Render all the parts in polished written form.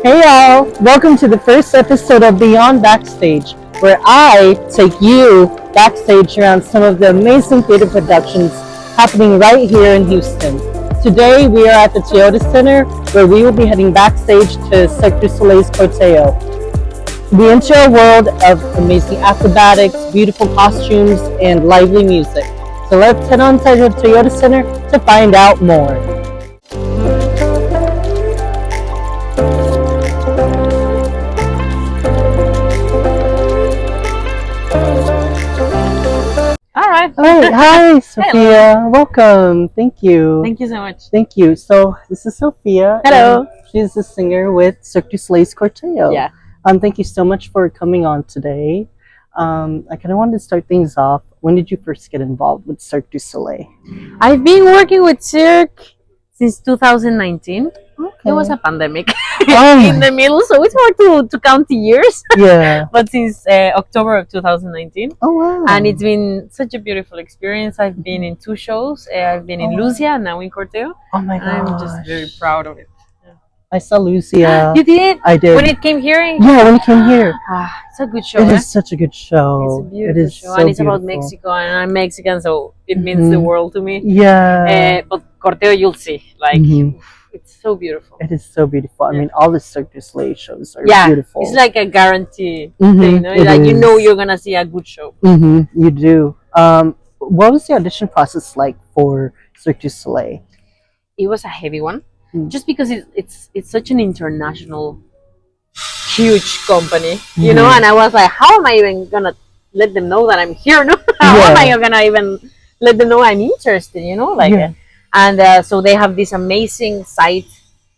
Hey y'all, welcome to the first episode of Beyond Backstage, where I take you backstage around some of the amazing theater productions happening right here in Houston. Today we are at the Toyota Center, where we will be heading backstage to Cirque du Soleil's CORTEO. We enter a world of amazing acrobatics, beautiful costumes, and lively music. So let's head on to the Toyota Center to find out more. All right. Hi, Sofia. Welcome. Thank you. Thank you so much. Thank you. So this is Sofia. Hello. She's the singer with Cirque du Soleil's CORTEO. Yeah. Thank you so much for coming on today. I kind of wanted to start things off. When did you first get involved with Cirque du Soleil? I've been working with Cirque since 2019. Okay. There was a pandemic Oh in the middle, so it's hard to count the years. Yeah. But since October of 2019. Oh wow. And it's been such a beautiful experience. I've been in 2 shows. I've been in Lucia and now in CORTEO. Oh my gosh. I'm just very proud of it. I saw Lucia. You did? I did. When it came here? Yeah, when it came here. It's a good show. It is such a good show. It's a beautiful show. So and it's beautiful. about Mexico, and I'm Mexican, so it means the world to me. Yeah. But CORTEO, you'll see. Like, it's so beautiful. It is so beautiful. I mean, all the Cirque du Soleil shows are beautiful. It's like a guarantee thing. Like, you know you're going to see a good show. You do. What was the audition process like for Cirque du Soleil? It was a heavy one. Just because it's such an international, huge company, you know, and I was like, how am I even gonna let them know that I'm here? No, how am I gonna even let them know I'm interested? You know, like, and so they have this amazing site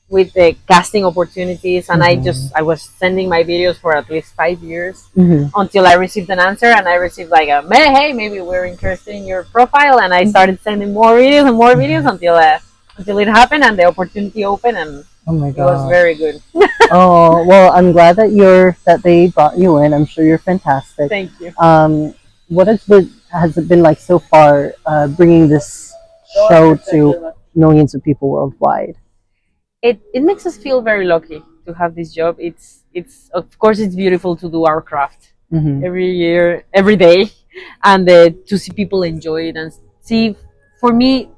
with the casting opportunities, and I was sending my videos for at least 5 years until I received an answer, and I received like a hey, maybe we're interested in your profile, and I started sending more videos and more videos until it happened and the opportunity opened, and oh my God, it was very good. Oh well, I'm glad that they brought you in. I'm sure you're fantastic. Thank you. What has it been like so far, bringing this show to millions of people worldwide? It makes us feel very lucky to have this job. It's of course it's beautiful to do our craft every year, every day, and to see people enjoy it and see. For me,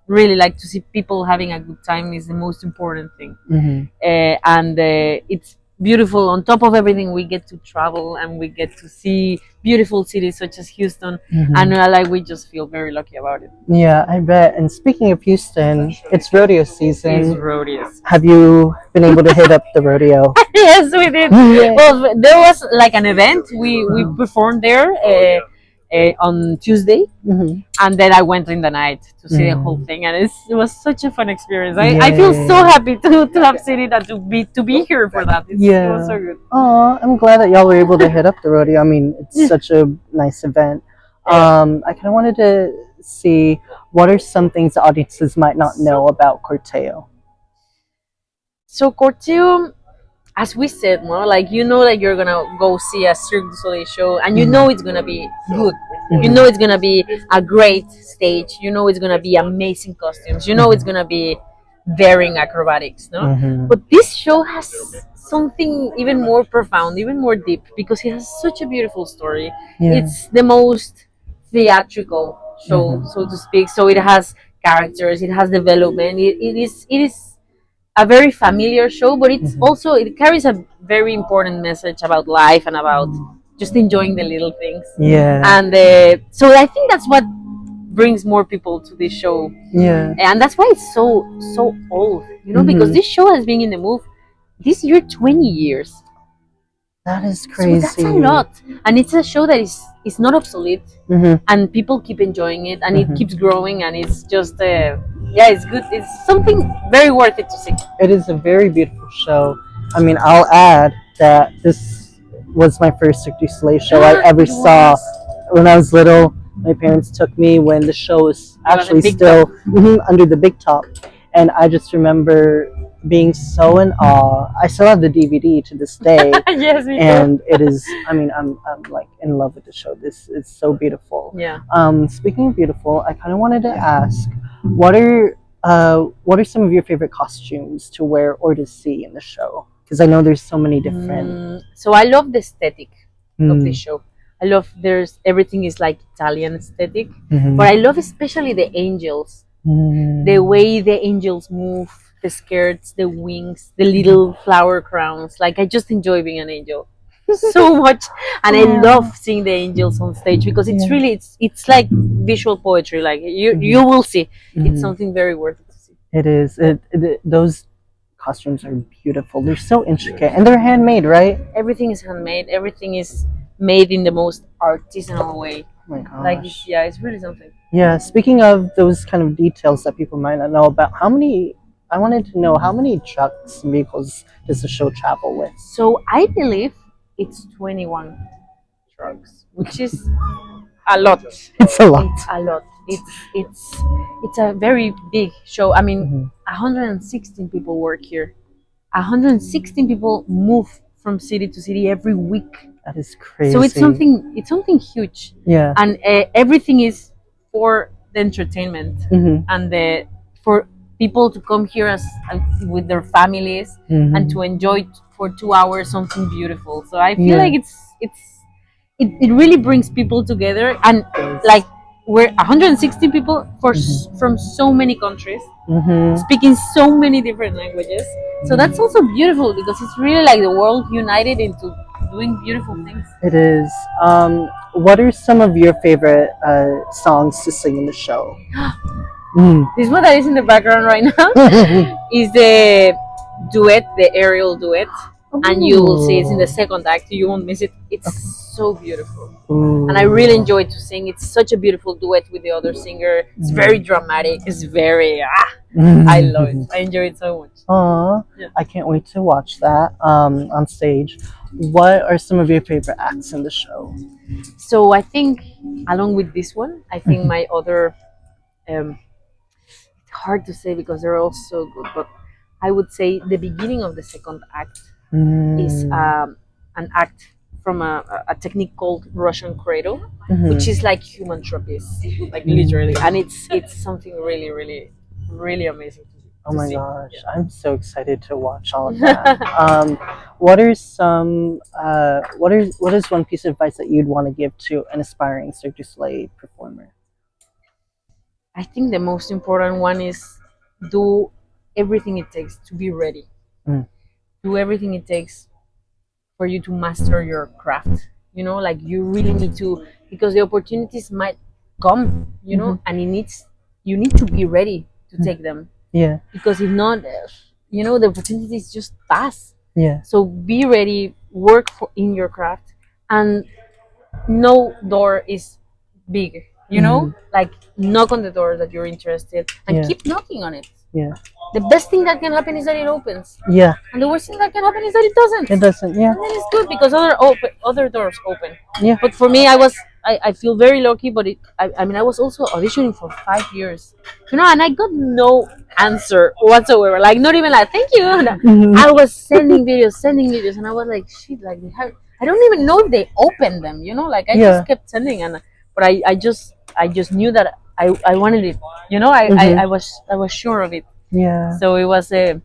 really like to see people having a good time is the most important thing. And it's beautiful. On top of everything, we get to travel and we get to see beautiful cities such as Houston, and like we just feel very lucky about it. Yeah, I bet. And speaking of Houston, it's rodeo season. It's rodeos. Have you been able to hit up the rodeo? Yes, we did. Well, there was like an event. We performed there on Tuesday, and then I went in the night to see the whole thing, and it was such a fun experience. I feel so happy to have seen it and to be here for that. It was so good. Oh, I'm glad that y'all were able to hit up the rodeo. I mean, it's such a nice event. I kind of wanted to see what are some things the audiences might not know about CORTEO. So CORTEO, as we said, no, like you know that you're gonna go see a Cirque du Soleil show, and you know it's gonna be good. You know it's gonna be a great stage. You know it's gonna be amazing costumes. You know it's gonna be varying acrobatics, no. But this show has something even more profound, even more deep, because it has such a beautiful story. It's the most theatrical show, so to speak. So it has characters, it has development. It is a very familiar show, but it's also, it carries a very important message about life and about just enjoying the little things. And so I think that's what brings more people to this show. And that's why it's so old, you know, because this show has been in the move this year 20 years. That is crazy. So that's a lot, and it's a show that is not obsolete, and people keep enjoying it, and it keeps growing, and it's just it's good. It's something very worth it to see. It is a very beautiful show. I mean, I'll add that this was my first Cirque du Soleil show I ever saw. When I was little, my parents took me when the show was actually still under the big top, and I just remember being so in awe. I still have the DVD to this day. Yes, me too. And it is, I mean, I'm like in love with the show. This is so beautiful. Yeah. Speaking of beautiful, I kind of wanted to ask, what are some of your favorite costumes to wear or to see in the show? Because I know there's so many different. So I love the aesthetic of the Mm. show. I love there's everything is like Italian aesthetic, Mhm. but I love especially the angels, the way the angels move, the skirts, the wings, the little flower crowns. Like I just enjoy being an angel so much, and I love seeing the angels on stage because it's Yeah. really it's like visual poetry. Like you will see, it's something very worth it to see. It is. Those costumes are beautiful. They're so intricate and they're handmade, right? Everything is handmade. Everything is made in the most artisanal way. Oh my gosh. Like yeah, it's really something. Yeah, speaking of those kind of details that people might not know about, I wanted to know how many trucks and vehicles does the show travel with? So I believe it's 21 trucks, which is a lot. It's a lot. It's a lot. It's a very big show. I mean, 116 people work here. 116 people move from city to city every week. That is crazy. So it's something huge. Yeah. And everything is for the entertainment and for people to come here with their families and to enjoy for 2 hours something beautiful. So I feel like it really brings people together, and like we're 160 people from so many countries speaking so many different languages. So that's also beautiful because it's really like the world united into doing beautiful things. It is. What are some of your favorite songs to sing in the show? This one that is in the background right now is the duet, the aerial duet. And you will see it's in the second act. You won't miss it. It's so beautiful. Ooh. And I really enjoy to sing. It's such a beautiful duet with the other singer. It's very dramatic. It's very I love it. I enjoy it so much. Aww. Yeah. I can't wait to watch that on stage. What are some of your favorite acts in the show? So I think along with this one, I think my other it's hard to say because they're all so good, but I would say the beginning of the second act is an act from a technique called Russian CORTEO, which is like human trapeze, like literally, and it's something really, really, really amazing to see. Oh my gosh, I'm so excited to watch all of that. What are some what is one piece of advice that you'd want to give to an aspiring Cirque du Soleil performer? I think the most important one is do everything it takes to be ready. Do everything it takes for you to master your craft. You know, like you really need to, because the opportunities might come, you know, and you need to be ready to take them. Yeah. Because if not, you know, the opportunities just pass. Yeah. So be ready, work in your craft, and no door is big. You know, like knock on the door that you're interested and keep knocking on it. Yeah. The best thing that can happen is that it opens. Yeah. And the worst thing that can happen is that it doesn't. It doesn't. Yeah. And then it's good because other doors open. Yeah. But for me, I feel very lucky. But I mean, I was also auditioning for 5 years, you know, and I got no answer whatsoever. Like not even like thank you. I was sending videos, and I was like, shit, like I don't even know if they opened them. You know, like I just kept sending, but I just knew that I wanted it. You know, I was sure of it. Yeah. So it was I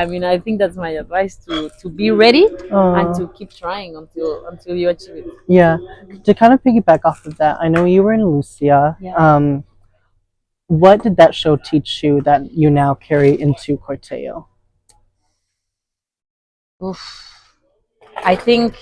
mean, I think that's my advice to be ready and to keep trying until you achieve it. Yeah. To kind of piggyback off of that, I know you were in Lucia. Yeah. What did that show teach you that you now carry into CORTEO? Oof. I think.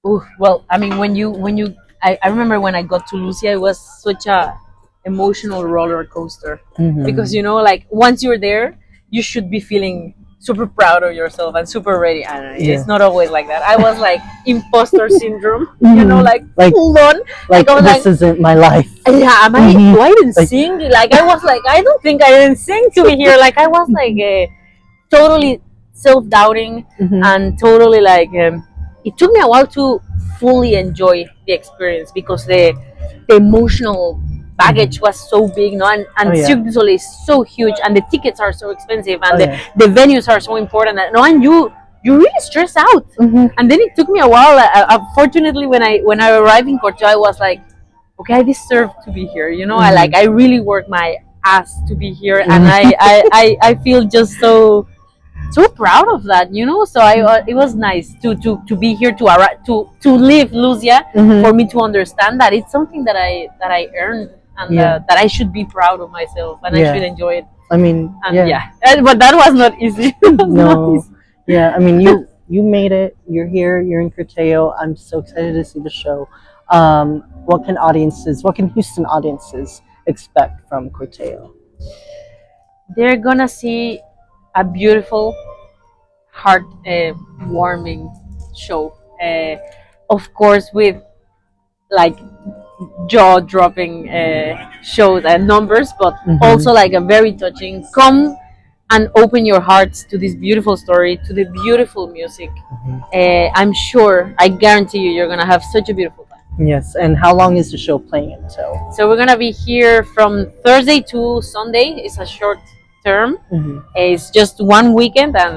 Well, I mean, when you I remember when I got to Lucia, it was such a emotional roller coaster because you know, like once you're there, you should be feeling super proud of yourself and super ready. And it's not always like that. I was like imposter syndrome, you know, like full on. Like I was this isn't my life. Yeah, do I even sing? Like I was like, I don't think I didn't sing to be here. Like I was like totally self-doubting and totally like it took me a while to fully enjoy the experience because the emotional baggage was so big, no, and Cirque du Soleil is so huge, and the tickets are so expensive, and the venues are so important. No, and you really stress out. And then it took me a while. Fortunately, when I arrived in CORTEO, I was like, okay, I deserve to be here. You know, I really worked my ass to be here, and I feel just so so proud of that, you know. So it was nice to be here to live Lucia, for me to understand that it's something that I earned, and that I should be proud of myself, and I should enjoy it. I mean, And but that was not easy. no, yeah. I mean, you made it. You're here. You're in CORTEO. I'm so excited to see the show. What can Houston audiences expect from CORTEO? They're gonna see a beautiful, heart warming show. Of course, with like jaw dropping shows and numbers, but also like a very touching. Come and open your hearts to this beautiful story, to the beautiful music. I'm sure, I guarantee you, you're gonna have such a beautiful time. Yes, and how long is the show playing until? So we're gonna be here from Thursday to Sunday. It's a short term. It's just one weekend, and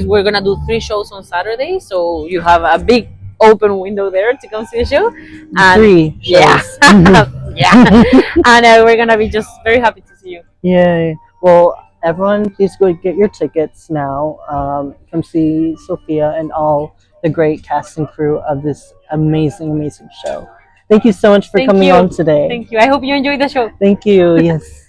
we're gonna do 3 shows on Saturday. So you have a big open window there to come see the show. And 3 shows. Yeah, and we're gonna be just very happy to see you. Yay! Well, everyone, please go get your tickets now. Come see Sofia and all the great cast and crew of this amazing show. Thank you so much for coming on today. Thank you. I hope you enjoyed the show. Thank you. Yes.